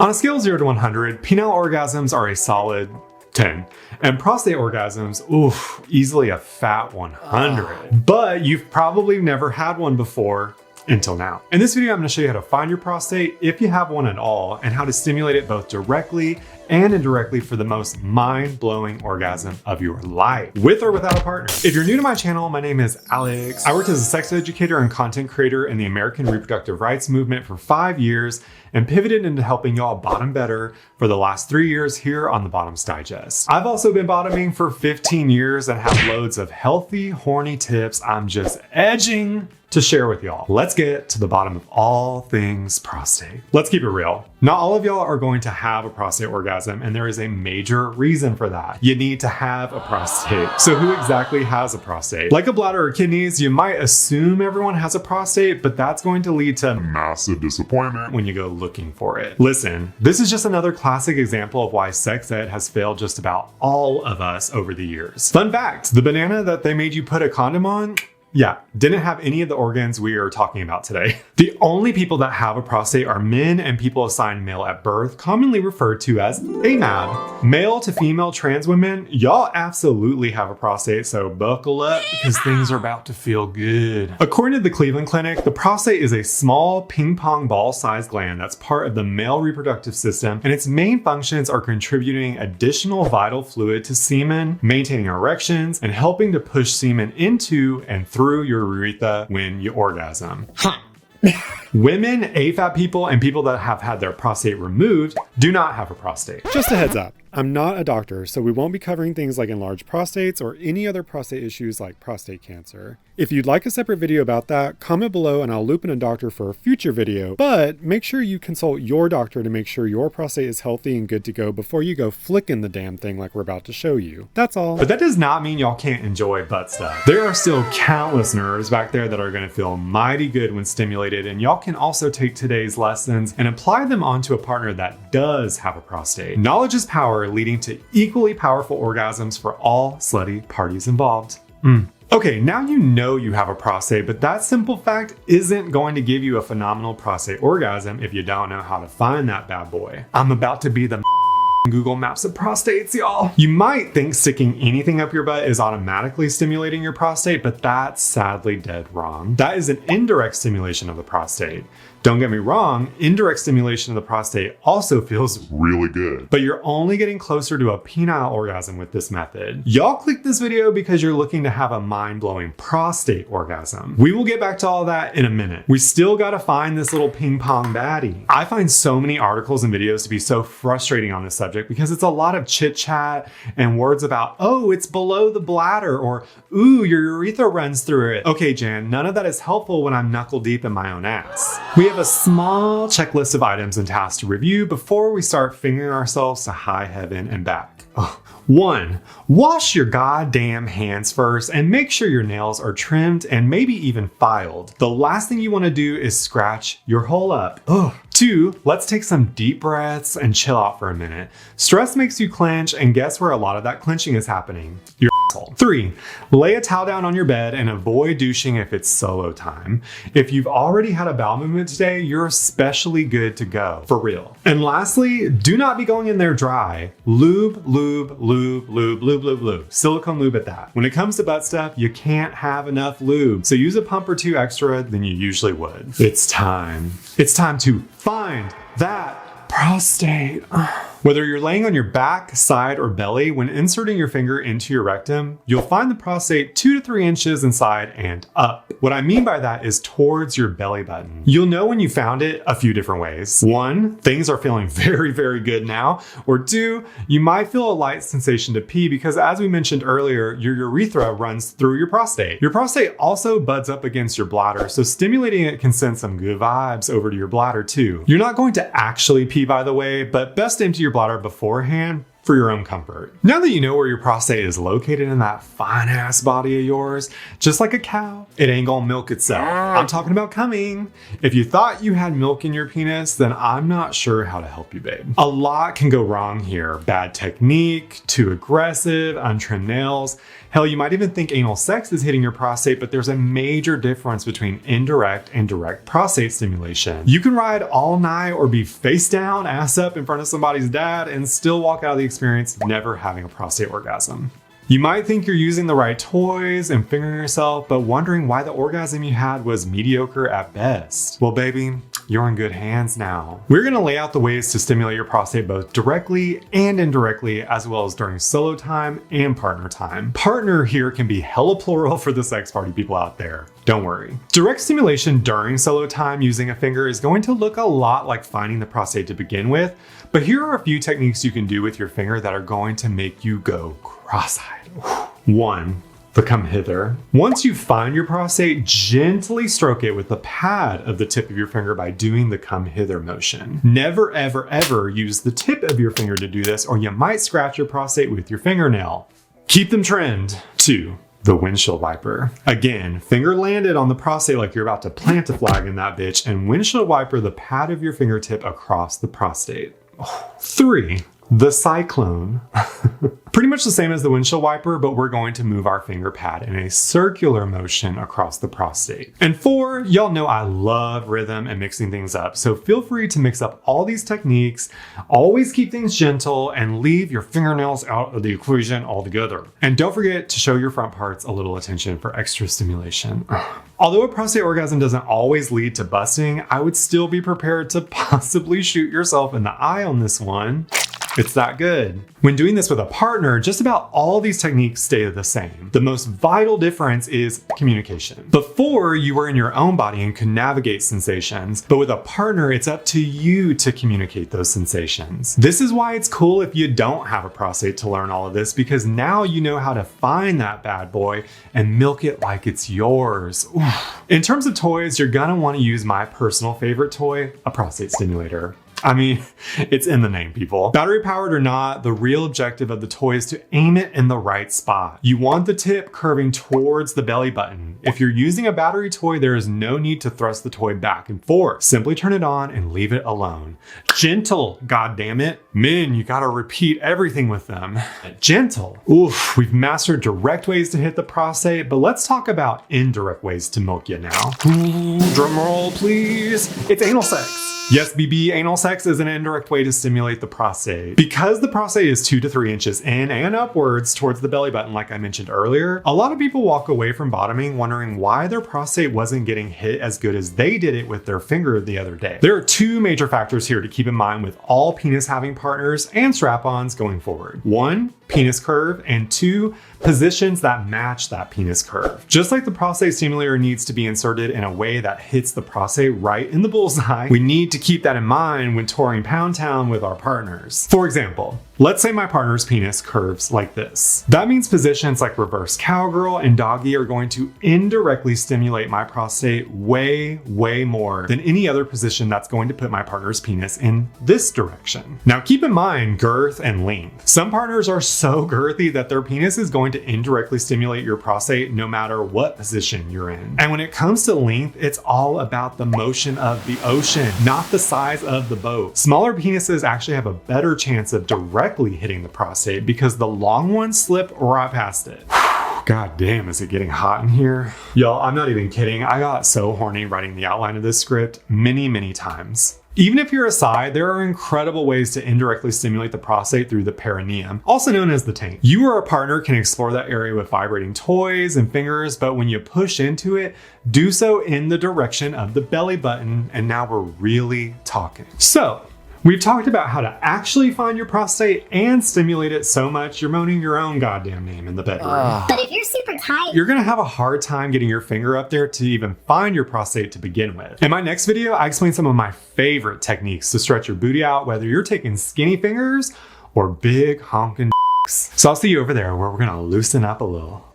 On a scale of 0 to 100, penile orgasms are a solid 10. And prostate orgasms, oof, easily a fat 100. But you've probably never had one before until now. In this video, I'm gonna show you how to find your prostate if you have one at all, and how to stimulate it both directly and indirectly for the most mind-blowing orgasm of your life, with or without a partner. If you're new to my channel, my name is Alex. I worked as a sex educator and content creator in the American reproductive rights movement for 5 years and pivoted into helping y'all bottom better for the last 3 years here on the Bottoms Digest. I've also been bottoming for 15 years and have loads of healthy, horny tips I'm just edging to share with y'all. Let's get to the bottom of all things prostate. Let's keep it real. Not all of y'all are going to have a prostate orgasm, and there is a major reason for that. You need to have a prostate. So who exactly has a prostate? Like a bladder or kidneys, you might assume everyone has a prostate, but that's going to lead to massive disappointment when you go looking for it. Listen, this is just another classic example of why sex ed has failed just about all of us over the years. Fun fact, the banana that they made you put a condom on, yeah, didn't have any of the organs we are talking about today. The only people that have a prostate are men and people assigned male at birth, commonly referred to as AMAB. Male to female trans women, y'all absolutely have a prostate, so buckle up because things are about to feel good. According to the Cleveland Clinic, the prostate is a small ping pong ball sized gland that's part of the male reproductive system, and its main functions are contributing additional vital fluid to semen, maintaining erections, and helping to push semen into and through your urethra when you orgasm. Women, AFAB people, and people that have had their prostate removed do not have a prostate. Just a heads up, I'm not a doctor, so we won't be covering things like enlarged prostates or any other prostate issues like prostate cancer. If you'd like a separate video about that, comment below and I'll loop in a doctor for a future video, but make sure you consult your doctor to make sure your prostate is healthy and good to go before you go flicking the damn thing like we're about to show you. That's all. But that does not mean y'all can't enjoy butt stuff. There are still countless nerves back there that are gonna feel mighty good when stimulated, and y'all can also take today's lessons and apply them onto a partner that does have a prostate. Knowledge is power, leading to equally powerful orgasms for all slutty parties involved. Okay, now you know you have a prostate, but that simple fact isn't going to give you a phenomenal prostate orgasm if you don't know how to find that bad boy. I'm about to be the Google Maps of prostates, y'all. You might think sticking anything up your butt is automatically stimulating your prostate, but that's sadly dead wrong. That is an indirect stimulation of the prostate. Don't get me wrong, indirect stimulation of the prostate also feels really good, but you're only getting closer to a penile orgasm with this method. Y'all clicked this video because you're looking to have a mind-blowing prostate orgasm. We will get back to all that in a minute. We still gotta find this little ping pong baddie. I find so many articles and videos to be so frustrating on this subject because it's a lot of chit chat and words about, oh, it's below the bladder, or ooh, your urethra runs through it. Okay, Jan, none of that is helpful when I'm knuckle deep in my own ass. We have a small checklist of items and tasks to review before we start fingering ourselves to high heaven and back. 1, wash your goddamn hands first and make sure your nails are trimmed and maybe even filed. The last thing you want to do is scratch your hole up. 2, let's take some deep breaths and chill out for a minute. Stress makes you clench, and guess where a lot of that clenching is happening? Your asshole. 3, lay a towel down on your bed and avoid douching if it's solo time. If you've already had a bowel movement today, you're especially good to go, for real. And lastly, do not be going in there dry. Lube, lube, lube, lube, lube, lube, lube. Silicone lube at that. When it comes to butt stuff, you can't have enough lube, so use a pump or 2 extra than you usually would. It's time. It's time to find that prostate. Whether you're laying on your back, side, or belly, when inserting your finger into your rectum, you'll find the prostate 2 to 3 inches inside and up. What I mean by that is towards your belly button. You'll know when you found it a few different ways. 1, things are feeling very, very good now. Or 2, you might feel a light sensation to pee because, as we mentioned earlier, your urethra runs through your prostate. Your prostate also buds up against your bladder, so stimulating it can send some good vibes over to your bladder too. You're not going to actually pee, by the way, but best empty your bladder beforehand for your own comfort. Now that you know where your prostate is located in that fine ass body of yours, just like a cow, it ain't gonna milk itself. I'm talking about coming. If you thought you had milk in your penis, then I'm not sure how to help you, babe. A lot can go wrong here. Bad technique, too aggressive, untrimmed nails. Hell, you might even think anal sex is hitting your prostate, but there's a major difference between indirect and direct prostate stimulation. You can ride all night or be face down, ass up in front of somebody's dad and still walk out of the experience never having a prostate orgasm. You might think you're using the right toys and fingering yourself, but wondering why the orgasm you had was mediocre at best. Well, baby, you're in good hands now. We're gonna lay out the ways to stimulate your prostate both directly and indirectly, as well as during solo time and partner time. Partner here can be hella plural for the sex party people out there. Don't worry. Direct stimulation during solo time using a finger is going to look a lot like finding the prostate to begin with, but here are a few techniques you can do with your finger that are going to make you go cross-eyed. 1. The come hither. Once you find your prostate, gently stroke it with the pad of the tip of your finger by doing the come hither motion. Never, ever, ever use the tip of your finger to do this, or you might scratch your prostate with your fingernail. Keep them trimmed. 2. The windshield wiper. Again, finger landed on the prostate like you're about to plant a flag in that bitch, and windshield wiper the pad of your fingertip across the prostate. 3. The cyclone. Pretty much the same as the windshield wiper, but we're going to move our finger pad in a circular motion across the prostate. And 4, y'all know I love rhythm and mixing things up, so feel free to mix up all these techniques, always keep things gentle, and leave your fingernails out of the equation altogether. And don't forget to show your front parts a little attention for extra stimulation. Although a prostate orgasm doesn't always lead to busting, I would still be prepared to possibly shoot yourself in the eye on this one. It's that good. When doing this with a partner, just about all these techniques stay the same. The most vital difference is communication. Before, you were in your own body and could navigate sensations, but with a partner, it's up to you to communicate those sensations. This is why it's cool if you don't have a prostate to learn all of this, because now you know how to find that bad boy and milk it like it's yours. Oof. In terms of toys, you're gonna want to use my personal favorite toy, a prostate stimulator. I mean, it's in the name, people. Battery powered or not, the real objective of the toy is to aim it in the right spot. You want the tip curving towards the belly button. If you're using a battery toy, there is no need to thrust the toy back and forth. Simply turn it on and leave it alone. Gentle, goddammit. Men, you gotta repeat everything with them. Gentle. Oof, we've mastered direct ways to hit the prostate, but let's talk about indirect ways to milk you now. Drum roll, please. It's anal sex. Yes, BB, anal sex is an indirect way to stimulate the prostate. Because the prostate is 2 to 3 inches in and upwards towards the belly button, like I mentioned earlier, a lot of people walk away from bottoming wondering why their prostate wasn't getting hit as good as they did it with their finger the other day. There are 2 major factors here to keep in mind with all penis having partners and strap-ons going forward. 1, penis curve, and 2, positions that match that penis curve. Just like the prostate stimulator needs to be inserted in a way that hits the prostate right in the bullseye, we need to keep that in mind when touring Pound Town with our partners. For example, let's say my partner's penis curves like this. That means positions like reverse cowgirl and doggy are going to indirectly stimulate my prostate way, way more than any other position that's going to put my partner's penis in this direction. Now keep in mind girth and length. Some partners are so girthy that their penis is going to indirectly stimulate your prostate no matter what position you're in. And when it comes to length, it's all about the motion of the ocean, not the size of the boat. Smaller penises actually have a better chance of directly hitting the prostate because the long ones slip right past it. God damn, is it getting hot in here? Y'all, I'm not even kidding. I got so horny writing the outline of this script many times. Even if you're a side, there are incredible ways to indirectly stimulate the prostate through the perineum, also known as the taint. You or a partner can explore that area with vibrating toys and fingers, but when you push into it, do so in the direction of the belly button, and now we're really talking. So, we've talked about how to actually find your prostate and stimulate it so much you're moaning your own goddamn name in the bedroom. But if you're super tight, you're gonna have a hard time getting your finger up there to even find your prostate to begin with. In my next video, I explain some of my favorite techniques to stretch your booty out, whether you're taking skinny fingers or big honking dicks. So I'll see you over there where we're gonna loosen up a little.